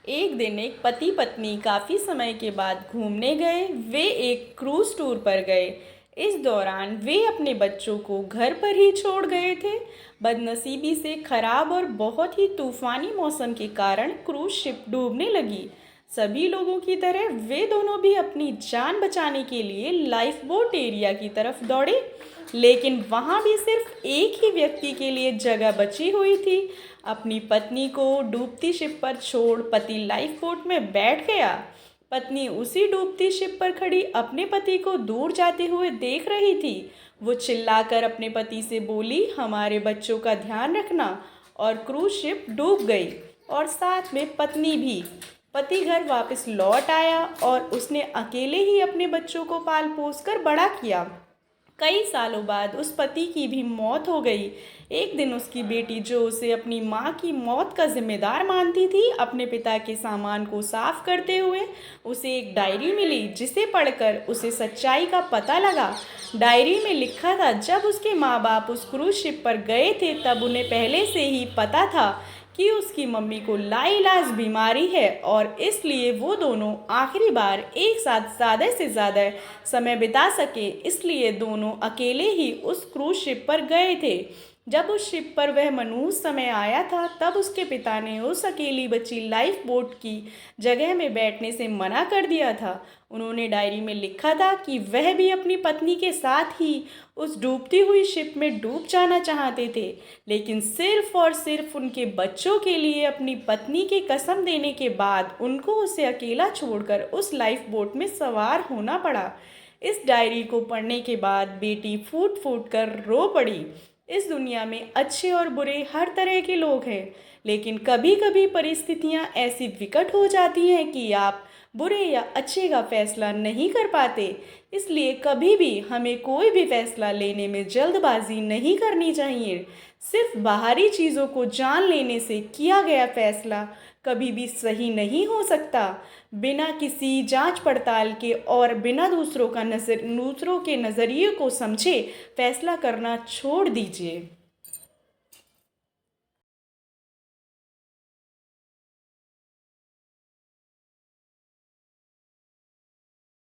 एक दिन एक पति पत्नी काफ़ी समय के बाद घूमने गए। वे एक क्रूज टूर पर गए। इस दौरान वे अपने बच्चों को घर पर ही छोड़ गए थे। बदनसीबी से खराब और बहुत ही तूफानी मौसम के कारण क्रूज शिप डूबने लगी। सभी लोगों की तरह वे दोनों भी अपनी जान बचाने के लिए लाइफ बोट एरिया की तरफ दौड़े, लेकिन वहाँ भी सिर्फ एक ही व्यक्ति के लिए जगह बची हुई थी। अपनी पत्नी को डूबती शिप पर छोड़ पति लाइफ बोट में बैठ गया। पत्नी उसी डूबती शिप पर खड़ी अपने पति को दूर जाते हुए देख रही थी। वो चिल्लाकर अपने पति से बोली, हमारे बच्चों का ध्यान रखना। और क्रूज शिप डूब गई और साथ में पत्नी भी। पति घर वापस लौट आया और उसने अकेले ही अपने बच्चों को पाल पोस कर बड़ा किया। कई सालों बाद उस पति की भी मौत हो गई। एक दिन उसकी बेटी, जो उसे अपनी माँ की मौत का जिम्मेदार मानती थी, अपने पिता के सामान को साफ करते हुए उसे एक डायरी मिली, जिसे पढ़कर उसे सच्चाई का पता लगा। डायरी में लिखा था, जब उसके माँ बाप उस क्रूज शिप पर गए थे तब उन्हें पहले से ही पता था कि उसकी मम्मी को लाइलाज बीमारी है और इसलिए वो दोनों आखिरी बार एक साथ ज़्यादा से ज़्यादा समय बिता सके, इसलिए दोनों अकेले ही उस क्रूज शिप पर गए थे। जब उस शिप पर वह मनहूस समय आया था तब उसके पिता ने उस अकेली बची लाइफ बोट की जगह में बैठने से मना कर दिया था। उन्होंने डायरी में लिखा था कि वह भी अपनी पत्नी के साथ ही उस डूबती हुई शिप में डूब जाना चाहते थे, लेकिन सिर्फ और सिर्फ उनके बच्चों के लिए अपनी पत्नी की कसम देने के बाद उनको उसे अकेला छोड़कर उस लाइफ बोट में सवार होना पड़ा। इस डायरी को पढ़ने के बाद बेटी फूट फूट कर रो पड़ी। इस दुनिया में अच्छे और बुरे हर तरह के लोग हैं, लेकिन कभी कभी परिस्थितियां ऐसी विकट हो जाती हैं कि आप बुरे या अच्छे का फैसला नहीं कर पाते। इसलिए कभी भी हमें कोई भी फैसला लेने में जल्दबाजी नहीं करनी चाहिए। सिर्फ बाहरी चीज़ों को जान लेने से किया गया फैसला कभी भी सही नहीं हो सकता। बिना किसी जांच पड़ताल के और बिना दूसरों के नज़रिए को समझे फैसला करना छोड़ दीजिए।